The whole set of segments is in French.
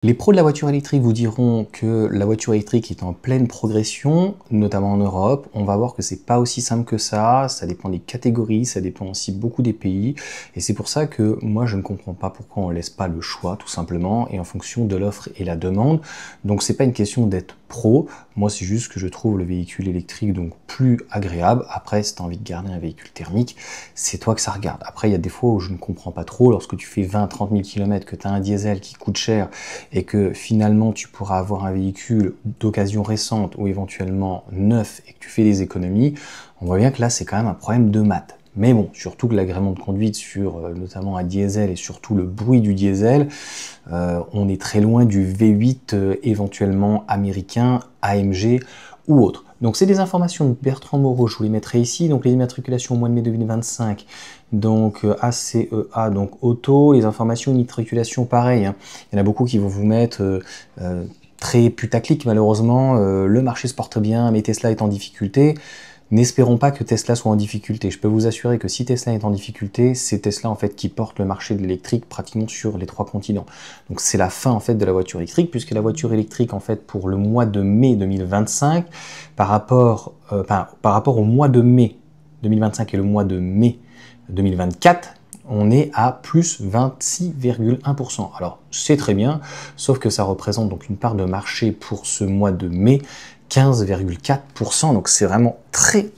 Les pros de la voiture électrique vous diront que la voiture électrique est en pleine progression, notamment en Europe. On va voir que c'est pas aussi simple que ça dépend des catégories, ça dépend aussi beaucoup des pays. Et c'est pour ça que moi je ne comprends pas pourquoi on laisse pas le choix, tout simplement, et en fonction de l'offre et la demande. Donc c'est pas une question d'être pro, moi c'est juste que je trouve le véhicule électrique donc plus agréable. Après, si tu as envie de garder un véhicule thermique, c'est toi que ça regarde. Après, il y a des fois où je ne comprends pas trop, lorsque tu fais 20-30 000 km, que tu as un diesel qui coûte cher, et que finalement tu pourras avoir un véhicule d'occasion récente ou éventuellement neuf et que tu fais des économies, on voit bien que là c'est quand même un problème de maths. Mais bon, surtout que l'agrément de conduite sur notamment un diesel et surtout le bruit du diesel, on est très loin du V8 éventuellement américain, AMG ou autre. Donc c'est des informations de Bertrand Moreau, je vous les mettrai ici. Donc les immatriculations au mois de mai 2025, donc ACEA, donc auto, les informations d'immatriculation pareil, hein. Il y en a beaucoup qui vont vous mettre très putaclic malheureusement, le marché se porte bien, mais Tesla est en difficulté. N'espérons pas que Tesla soit en difficulté. Je peux vous assurer que si Tesla est en difficulté, c'est Tesla en fait qui porte le marché de l'électrique pratiquement sur les 3 continents. Donc c'est la fin en fait de la voiture électrique, puisque la voiture électrique en fait pour le mois de mai 2025, par rapport au mois de mai 2025 et le mois de mai 2024, on est à plus 26,1%. Alors c'est très bien, sauf que ça représente donc une part de marché pour ce mois de mai 15,4%, donc c'est vraiment très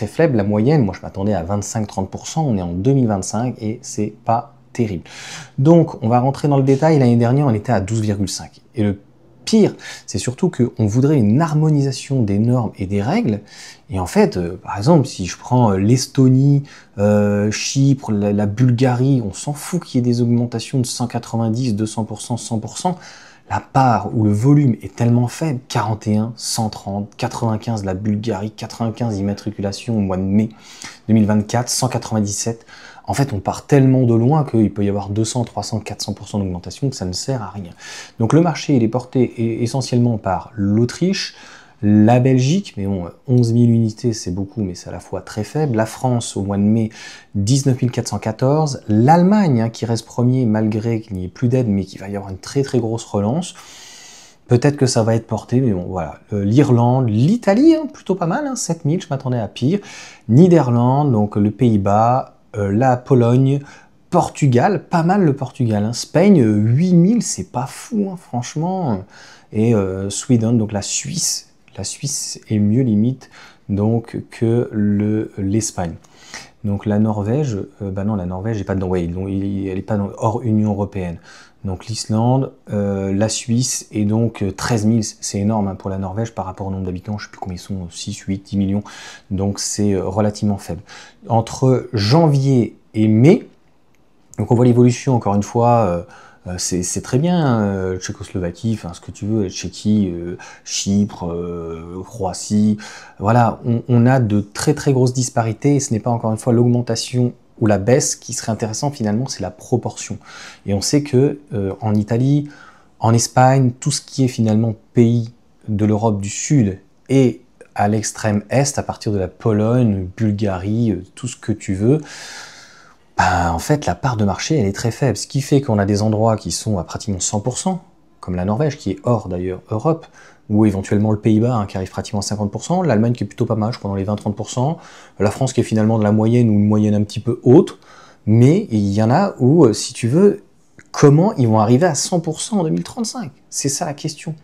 faible. La moyenne, moi je m'attendais à 25-30%, on est en 2025 et c'est pas terrible. Donc on va rentrer dans le détail, l'année dernière on était à 12,5. Et le pire, c'est surtout qu'on voudrait une harmonisation des normes et des règles. Et en fait, par exemple, si je prends l'Estonie, Chypre, la Bulgarie, on s'en fout qu'il y ait des augmentations de 190, 200%, 100%. La part où le volume est tellement faible, 41, 130, 95 la Bulgarie, 95 immatriculations au mois de mai 2024, 197. En fait, on part tellement de loin qu'il peut y avoir 200, 300, 400% d'augmentation que ça ne sert à rien. Donc le marché, il est porté essentiellement par l'Autriche, la Belgique, mais bon, 11 000 unités, c'est beaucoup, mais c'est à la fois très faible. La France, au mois de mai, 19 414. L'Allemagne, hein, qui reste premier, malgré qu'il n'y ait plus d'aide, mais qui va y avoir une très grosse relance. Peut-être que ça va être porté, mais bon, voilà. L'Irlande, l'Italie, hein, plutôt pas mal, hein, 7 000, je m'attendais à pire. Niderlande, donc le Pays-Bas, la Pologne, Portugal, pas mal le Portugal. Hein. Spain, 8000, c'est pas fou, hein, franchement. Et Sweden, donc la Suisse est mieux limite donc que l'Espagne. Donc la Norvège, non, la Norvège n'est pas dedans, ouais, elle n'est pas hors Union Européenne. Donc l'Islande, la Suisse, et donc 13 000, c'est énorme hein, pour la Norvège par rapport au nombre d'habitants, je ne sais plus combien ils sont, 6, 8, 10 millions, donc c'est relativement faible. Entre janvier et mai, donc on voit l'évolution encore une fois, c'est très bien, Tchécoslovaquie, enfin ce que tu veux, Tchéquie, Chypre, Croatie, voilà, on a de très grosses disparités et ce n'est pas encore une fois l'augmentation ou la baisse qui serait intéressant finalement, c'est la proportion. Et on sait que en Italie, en Espagne, tout ce qui est finalement pays de l'Europe du Sud et à l'extrême est, à partir de la Pologne, Bulgarie, tout ce que tu veux, en fait, la part de marché, elle est très faible, ce qui fait qu'on a des endroits qui sont à pratiquement 100%, comme la Norvège, qui est hors d'ailleurs Europe, ou éventuellement le Pays-Bas, hein, qui arrive pratiquement à 50%, l'Allemagne qui est plutôt pas mal, je crois dans les 20-30%, la France qui est finalement de la moyenne ou une moyenne un petit peu haute, mais il y en a où, si tu veux, comment ils vont arriver à 100% en 2035? C'est ça la question.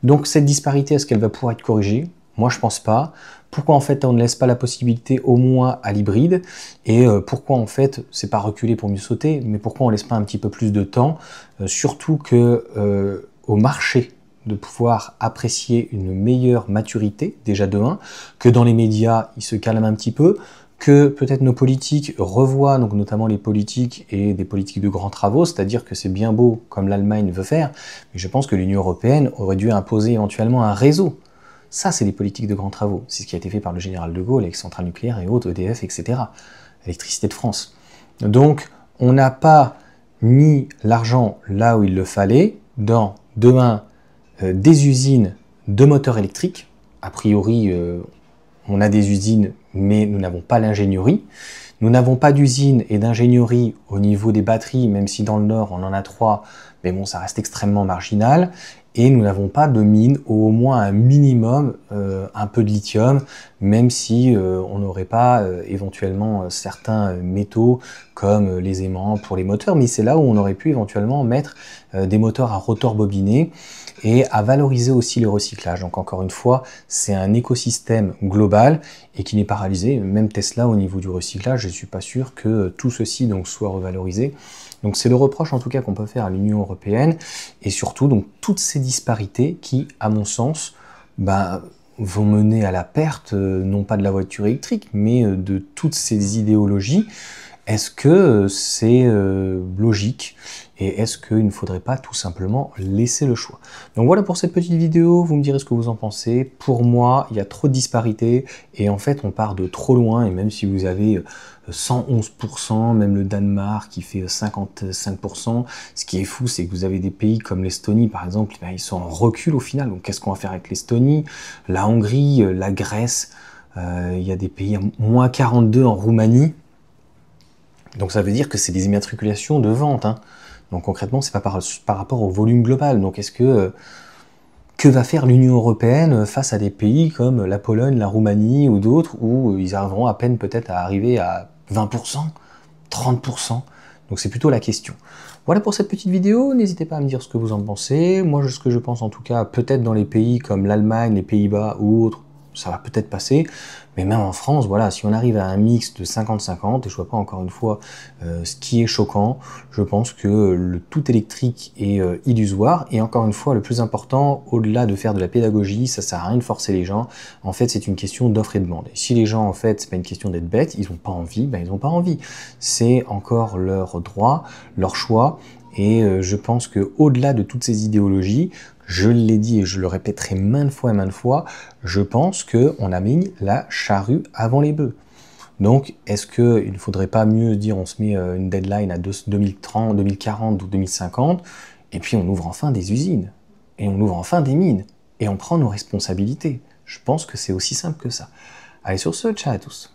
Donc cette disparité, est-ce qu'elle va pouvoir être corrigée? Moi, je pense pas. Pourquoi en fait on ne laisse pas la possibilité au moins à l'hybride? Et pourquoi en fait, c'est pas reculer pour mieux sauter, mais pourquoi on laisse pas un petit peu plus de temps? Surtout que au marché de pouvoir apprécier une meilleure maturité, déjà de 1, que dans les médias, ils se calment un petit peu, que peut-être nos politiques revoient, donc notamment les politiques et des politiques de grands travaux, c'est-à-dire que c'est bien beau comme l'Allemagne veut faire, mais je pense que l'Union Européenne aurait dû imposer éventuellement un réseau. Ça, c'est des politiques de grands travaux. C'est ce qui a été fait par le général de Gaulle avec centrales nucléaires et autres, EDF, etc. Électricité de France. Donc, on n'a pas mis l'argent là où il le fallait, dans, demain, des usines de moteurs électriques. A priori, on a des usines, mais nous n'avons pas l'ingénierie. Nous n'avons pas d'usine et d'ingénierie au niveau des batteries, même si dans le Nord on en a 3, mais bon, ça reste extrêmement marginal. Et nous n'avons pas de mine, ou au moins un minimum, un peu de lithium, même si on n'aurait pas éventuellement certains métaux comme les aimants pour les moteurs, mais c'est là où on aurait pu éventuellement mettre des moteurs à rotor bobiné et à valoriser aussi le recyclage. Donc encore une fois, c'est un écosystème global et qui n'est pas réalisé. Même Tesla au niveau du recyclage, je ne suis pas sûr que tout ceci donc soit revalorisé. Donc c'est le reproche en tout cas qu'on peut faire à l'Union européenne et surtout donc toutes ces disparités qui, à mon sens, vont mener à la perte non pas de la voiture électrique, mais de toutes ces idéologies. Est-ce que c'est logique et est-ce qu'il ne faudrait pas tout simplement laisser le choix? Donc voilà pour cette petite vidéo, vous me direz ce que vous en pensez. Pour moi, il y a trop de disparités et en fait on part de trop loin et même si vous avez 111%, même le Danemark qui fait 55%, ce qui est fou c'est que vous avez des pays comme l'Estonie par exemple, ils sont en recul au final, donc qu'est-ce qu'on va faire avec l'Estonie? La Hongrie, la Grèce, il y a des pays à moins 42 en Roumanie. Donc ça veut dire que c'est des immatriculations de vente. Hein. Donc concrètement, c'est pas par rapport au volume global. Donc est-ce que va faire l'Union européenne face à des pays comme la Pologne, la Roumanie ou d'autres où ils arriveront à peine peut-être à arriver à 20%, 30%? Donc c'est plutôt la question. Voilà pour cette petite vidéo, n'hésitez pas à me dire ce que vous en pensez. Moi, ce que je pense en tout cas, peut-être dans les pays comme l'Allemagne, les Pays-Bas ou autres, ça va peut-être passer, mais même en France, voilà, si on arrive à un mix de 50-50, et je vois pas encore une fois ce qui est choquant, je pense que le tout électrique est illusoire, et encore une fois, le plus important, au-delà de faire de la pédagogie, ça sert à rien de forcer les gens, en fait c'est une question d'offre et de demande. Et si les gens, en fait, c'est pas une question d'être bêtes, ils ont pas envie, ils ont pas envie. C'est encore leur droit, leur choix, et je pense que au-delà de toutes ces idéologies, je l'ai dit et je le répéterai maintes fois, je pense qu'on a mis la charrue avant les bœufs. Donc, est-ce qu'il ne faudrait pas mieux dire on se met une deadline à 2030, 2040 ou 2050, et puis on ouvre enfin des usines, et on ouvre enfin des mines, et on prend nos responsabilités. Je pense que c'est aussi simple que ça. Allez, sur ce, ciao à tous.